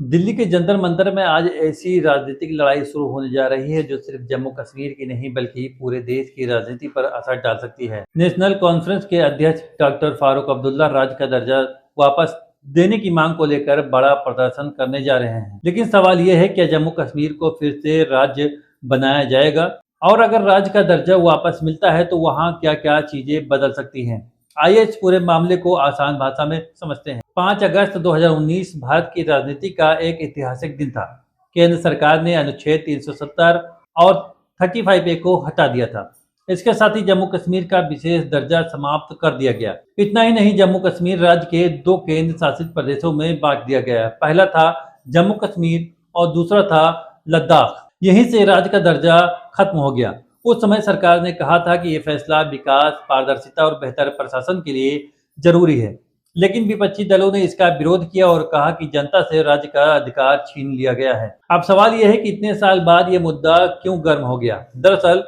दिल्ली के जंतर मंतर में आज ऐसी राजनीतिक लड़ाई शुरू होने जा रही है जो सिर्फ जम्मू कश्मीर की नहीं बल्कि पूरे देश की राजनीति पर असर डाल सकती है। नेशनल कॉन्फ्रेंस के अध्यक्ष डॉक्टर फारूक अब्दुल्ला राज्य का दर्जा वापस देने की मांग को लेकर बड़ा प्रदर्शन करने जा रहे हैं। लेकिन सवाल यह है, क्या जम्मू कश्मीर को फिर से राज्य बनाया जाएगा, और अगर राज्य का दर्जा वापस मिलता है तो वहाँ क्या क्या चीजें बदल सकती हैं। आइए इस पूरे मामले को आसान भाषा में समझते हैं। 5 अगस्त 2019 भारत की राजनीति का एक ऐतिहासिक दिन था। केंद्र सरकार ने अनुच्छेद 370 और 35A को हटा दिया था। इसके साथ ही जम्मू कश्मीर का विशेष दर्जा समाप्त कर दिया गया। इतना ही नहीं, जम्मू कश्मीर राज्य के 2 केंद्र शासित प्रदेशों में बांट दिया गया। पहला था जम्मू कश्मीर और दूसरा था लद्दाख। यहीं से राज्य का दर्जा खत्म हो गया। उस समय सरकार ने कहा था कि ये फैसला विकास, पारदर्शिता और बेहतर प्रशासन के लिए जरूरी है। लेकिन विपक्षी दलों ने इसका विरोध किया और कहा कि जनता से राज्य का अधिकार छीन लिया गया है। अब सवाल यह है कि इतने साल बाद ये मुद्दा क्यों गर्म हो गया। दरअसल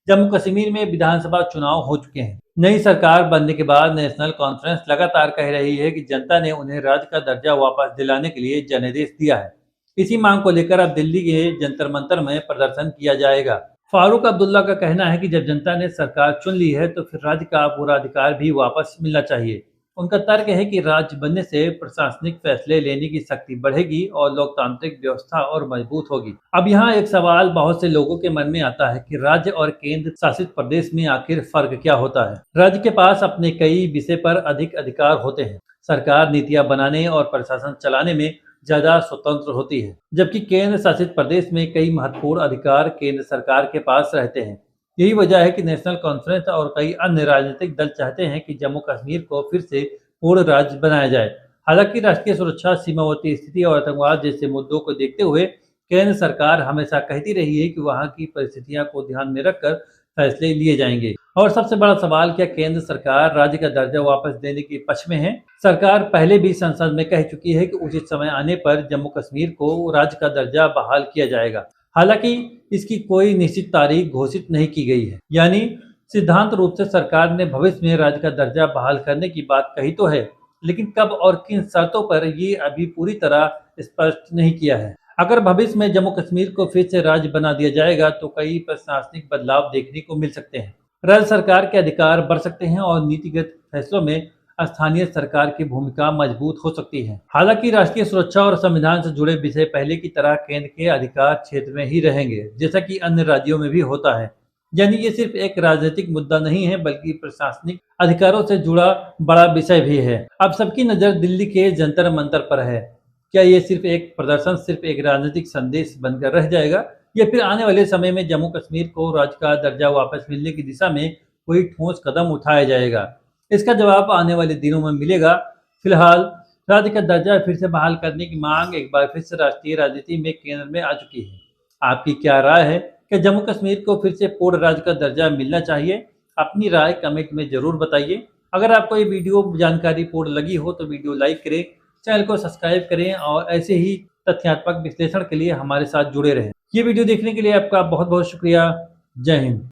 जम्मू कश्मीर में विधानसभा चुनाव हो चुके हैं। नई सरकार बनने के बाद नेशनल कॉन्फ्रेंस लगातार कह रही है कि जनता ने उन्हें राज्य का दर्जा वापस दिलाने के लिए जनादेश दिया है। इसी मांग को लेकर अब दिल्ली के जंतर मंतर में प्रदर्शन किया जाएगा। फारूक अब्दुल्ला का कहना है कि जब जनता ने सरकार चुन ली है तो फिर राज्य का पूरा अधिकार भी वापस मिलना चाहिए। उनका तर्क है कि राज्य बनने से प्रशासनिक फैसले लेने की शक्ति बढ़ेगी और लोकतांत्रिक व्यवस्था और मजबूत होगी। अब यहाँ एक सवाल बहुत से लोगों के मन में आता है कि राज्य और केंद्र शासित प्रदेश में आखिर फर्क क्या होता है। राज्य के पास अपने कई विषय पर अधिक अधिकार होते हैं। सरकार नीतियां बनाने और प्रशासन चलाने में ज्यादा स्वतंत्र होती है, जबकि केंद्र शासित प्रदेश में कई महत्वपूर्ण अधिकार केंद्र सरकार के पास रहते हैं। यही वजह है कि नेशनल कॉन्फ्रेंस और कई अन्य राजनीतिक दल चाहते हैं कि जम्मू कश्मीर को फिर से पूर्ण राज्य बनाया जाए। हालांकि राष्ट्रीय सुरक्षा, सीमावर्ती स्थिति और आतंकवाद जैसे मुद्दों को देखते हुए केंद्र सरकार हमेशा कहती रही है कि वहां की परिस्थितियां को ध्यान में रखकर फैसले लिए जाएंगे। और सबसे बड़ा सवाल, क्या केंद्र सरकार राज्य का दर्जा वापस देने के पक्ष में है। सरकार पहले भी संसद में कह चुकी है कि उचित समय आने पर जम्मू कश्मीर को राज्य का दर्जा बहाल किया जाएगा। हालांकि इसकी कोई निश्चित तारीख घोषित नहीं की गई है। यानी सिद्धांत रूप से सरकार ने भविष्य में राज्य का दर्जा बहाल करने की बात कही तो है, लेकिन कब और किन शर्तों पर ये अभी पूरी तरह स्पष्ट नहीं किया है। अगर भविष्य में जम्मू कश्मीर को फिर से राज्य बना दिया जाएगा तो कई प्रशासनिक बदलाव देखने को मिल सकते हैं। राज्य सरकार के अधिकार बढ़ सकते हैं और नीतिगत फैसलों में स्थानीय सरकार की भूमिका मजबूत हो सकती है। हालांकि राष्ट्रीय सुरक्षा और संविधान से जुड़े विषय पहले की तरह केंद्र के अधिकार क्षेत्र में ही रहेंगे, जैसा कि अन्य राज्यों में भी होता है। यानी ये सिर्फ एक राजनीतिक मुद्दा नहीं है, बल्कि प्रशासनिक अधिकारों से जुड़ा बड़ा विषय भी है। अब सबकी नजर दिल्ली के जंतर मंतर पर है। क्या ये सिर्फ एक प्रदर्शन, सिर्फ एक राजनीतिक संदेश बनकर रह जाएगा, या फिर आने वाले समय में जम्मू कश्मीर को राज्य का दर्जा वापस मिलने की दिशा में कोई ठोस कदम उठाया जाएगा। इसका जवाब आने वाले दिनों में मिलेगा। फिलहाल राज्य का दर्जा फिर से बहाल करने की मांग एक बार फिर से राष्ट्रीय राजनीति में केंद्र में आ चुकी है। आपकी क्या राय है? क्या जम्मू कश्मीर को फिर से पूर्ण राज्य का दर्जा मिलना चाहिए? अपनी राय कमेंट में जरूर बताइए। अगर आपको ये वीडियो जानकारी पूर्ण लगी हो तो वीडियो लाइक करें, चैनल को सब्सक्राइब करें और ऐसे ही तथ्यात्मक विश्लेषण के लिए हमारे साथ जुड़े रहें। ये वीडियो देखने के लिए आपका बहुत बहुत शुक्रिया। जय हिंद।